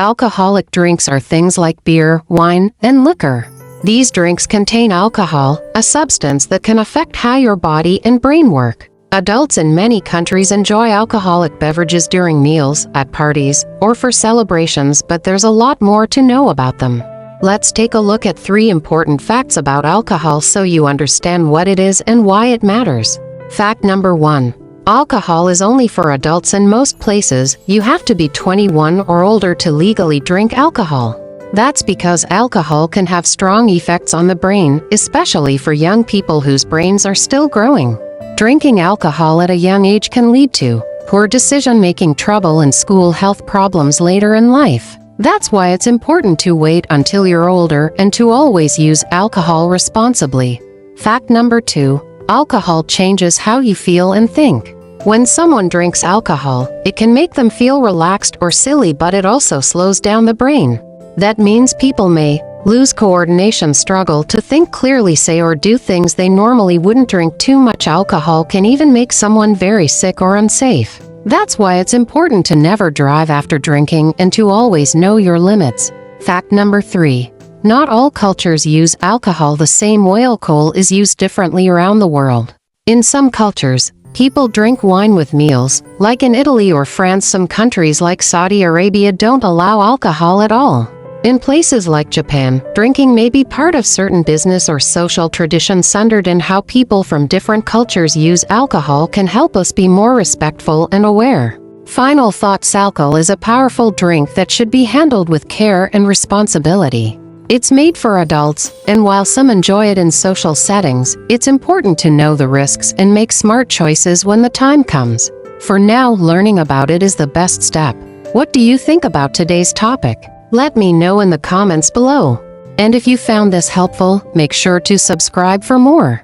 Alcoholic drinks are things like beer, wine, and liquor. These drinks contain alcohol, a substance that can affect how your body and brain work. Adults in many countries enjoy alcoholic beverages during meals, at parties, or for celebrations, but there's a lot more to know about them. Let's take a look at 3 important facts about alcohol so you understand what it is and why it matters. Fact number 1. Alcohol is only for adults. In most places, you have to be 21 or older to legally drink alcohol. That's because alcohol can have strong effects on the brain, especially for young people whose brains are still growing. Drinking alcohol at a young age can lead to poor decision-making, trouble, and school health problems later in life. That's why it's important to wait until you're older and to always use alcohol responsibly. Fact number 2. Alcohol changes how you feel and think. When someone drinks alcohol, it can make them feel relaxed or silly, but it also slows down the brain. That means people may lose coordination, struggle to think clearly, say or do things they normally wouldn't. Drink too much alcohol can even make someone very sick or unsafe. That's why it's important to never drive after drinking and to always know your limits. Fact number 3. Not all cultures use alcohol the same way. Alcohol is used differently around the world. In some cultures, people drink wine with meals, like in Italy or France. Some countries like Saudi Arabia don't allow alcohol at all. In places like Japan, drinking may be part of certain business or social traditions. Understanding how people from different cultures use alcohol can help us be more respectful and aware. Final thoughts: alcohol is a powerful drink that should be handled with care and responsibility. It's made for adults, and while some enjoy it in social settings, it's important to know the risks and make smart choices when the time comes. For now, learning about it is the best step. What do you think about today's topic? Let me know in the comments below. And if you found this helpful, make sure to subscribe for more.